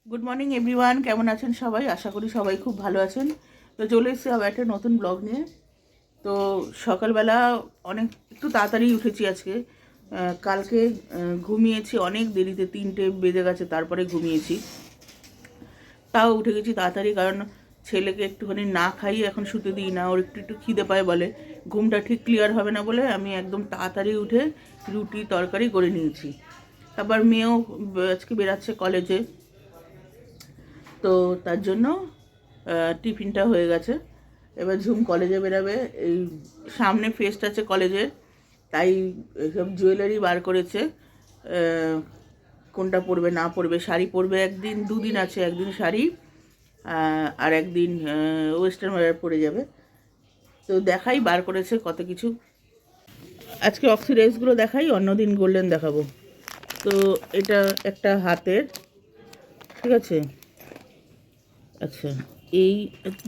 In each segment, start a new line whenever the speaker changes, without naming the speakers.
Good morning everyone, কেমন আছেন সবাই? আশা করি সবাই খুব ভালো আছেন। তো চলে এসেছি আবার একটা নতুন ব্লগ নিয়ে। তো সকালবেলা একটু তাড়াতাড়ি উঠেছি আজকে। কালকে ঘুমিয়েছি অনেক দেরিতে, 3টে বেজে গেছে, তারপরে ঘুমিয়েছি। তাও উঠে গেছি তাড়াতাড়ি, কারণ ছেলেকে একটুখানি না খাইয়ে এখন শুতে দিই না, ওর একটু একটু খিদে পায় বলে, ঘুমটা ঠিক ক্লিয়ার হবে না বলে আমি একদম তাড়াতাড়ি উঠে রুটি তরকারি করে নিয়েছি। তারপর মেয়েও আজকে বেরাচ্ছে কলেজে, তো তার জন্য টিফিনটা হয়ে গেছে। এবার ঝুম কলেজে বেরাবে, এই সামনে ফেস্ট আছে কলেজের, তাই সব জুয়েলারি বার করেছে। কোনটা পরবে না পরবে, শাড়ি পরবে একদিন, দুদিন আছে, একদিন শাড়ি আর একদিন ওয়েস্টার্ন ওয়্যার পরে যাবে। তো দেখাই বার করেছে কত কিছু। আজকে অক্সিডাইজগুলো দেখাই, অন্যদিন গোল্ডেন দেখাবো। তো এটা একটা হাতের, ঠিক আছে। আচ্ছা, এই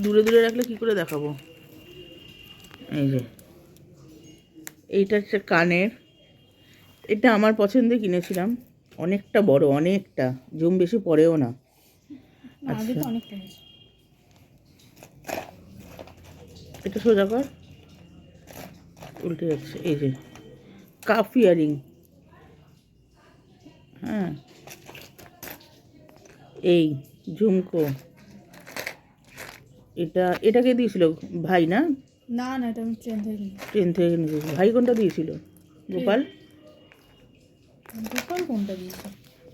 দূরে দূরে রাখলে কি করে দেখাবো? এই যে এইটা একটা কানের, এটা আমার পছন্দে কিনেছিলাম, অনেকটা বড়, অনেকটা জুম, বেশি পড়েও না। আচ্ছা, এটা সোজা কর, উল্টে যাচ্ছে। এই যে কাফ ইয়ারিং, হ্যাঁ, এই ঝুমকো, এটাকে দিয়েছিল ভাই না?
না না, এটা আমি
ট্রেন থেকে নিয়েছি। ভাই কোনটা দিয়েছিল? গোপাল।
গোপাল কোনটা দিয়েছে?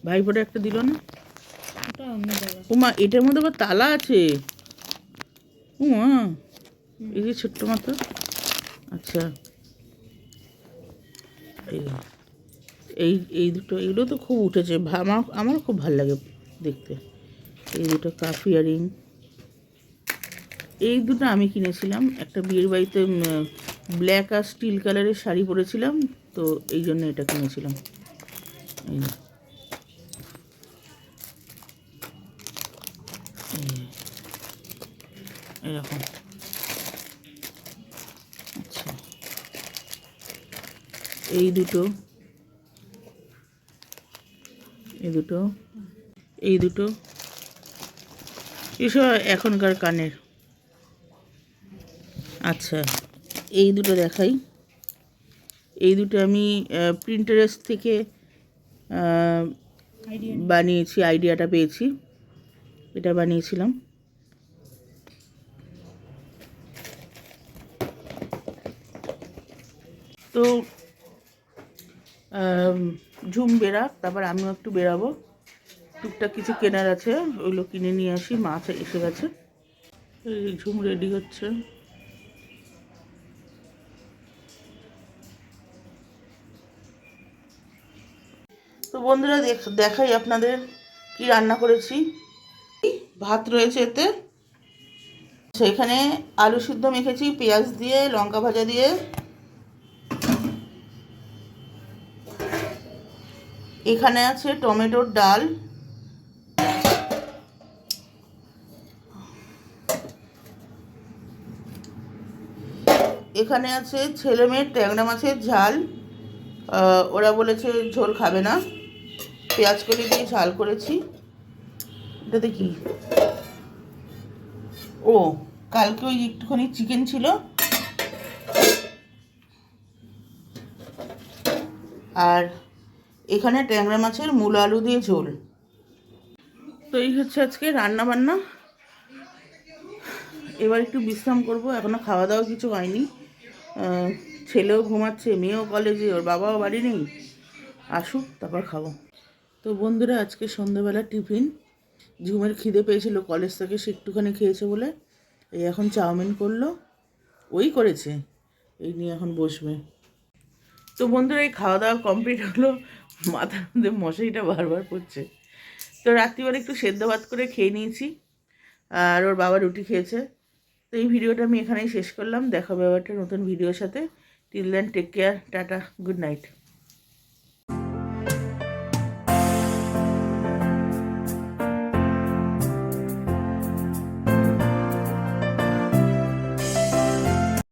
ভাইপোটা একটা দিল না?
ওটা অন্য জায়গা।
উমা, এটার মধ্যে আবার তালা আছে। উমা, এই যে ছোট্ট মতো। আচ্ছা, এই এই দুটো, এগুলো তো খুব উঠেছে, আমার খুব ভালো লাগে দেখতে। এই দুটো কাফ ইয়ারিং, এই দুটো আমি কিনেছিলাম। একটা বিয়ের বাড়িতে ব্ল্যাক আর স্টিল কালারের শাড়ি পরেছিলাম, তো এই জন্য এটা কিনেছিলাম। এরকম। আচ্ছা, এই দুটো, এই দুটো এসব এখনকার কানের। আচ্ছা, এই দুটো দেখাই। এই দুটো আমি প্রিন্টারেস্ট থেকে বানিয়েছি, আইডিয়াটা পেয়েছি, এটা বানিয়েছিলাম। তো ঝুম বেরাক, তারপর আমিও একটু বেরাবো, টুকটাক কিছু কেনার আছে, ওইগুলো কিনে নিয়ে আসি। মাছ এসে গেছে, এই ঝুম রেডি হচ্ছে। তো বন্ধুরা, দেখাই আপনাদের কি রান্না করেছি। ভাত রয়েছে এতে, সেখানে আলু সিদ্ধ মেখেছি পেঁয়াজ দিয়ে, লঙ্কা ভাজা দিয়ে। এখানে আছে টমেটোর ডাল, এখানে আছে ছেলে মেয়ের ট্যাংরা মাছের ঝাল, ওরা বলেছে ঝোল খাবে না, পেঁয়াজ কলি দিয়ে ঝাল করেছি। এটাতে কি, ও কালকে ওই একটুখানি চিকেন ছিল, আর এখানে ট্যাংরা মাছের মূল আলু দিয়ে ঝোল। তো এই হচ্ছে আজকে রান্না বান্না। এবার একটু বিশ্রাম করব, এখনও খাওয়া দাওয়া কিছু হয়নি। ছেলেও ঘুমাচ্ছে, মেয়েও কলেজে, ওর বাবাও বাড়ি নেই, আসুক তারপর খাবো। তো বন্ধুরা, আজকে সন্ধ্যেবেলা টিফিন, ঝুমের খিদে পেয়েছিল কলেজ থেকে, সে একটুখানি খেয়েছে বলে এই এখন চাউমিন করলো, ওই করেছে, এই নিয়ে এখন বসবে। তো বন্ধুরা, এই খাওয়া দাওয়া কমপ্লিট হলো, মাথার মধ্যে মশারিটা বারবার পড়ছে। তো রাত্রিবেলা একটু সেদ্ধ ভাত করে খেয়ে নিয়েছি, আর ওর বাবা রুটি খেয়েছে। তো এই ভিডিওটা আমি এখানেই শেষ করলাম, দেখাবো আবার একটা নতুন ভিডিওর সাথে। Till then, take care, tata, good night.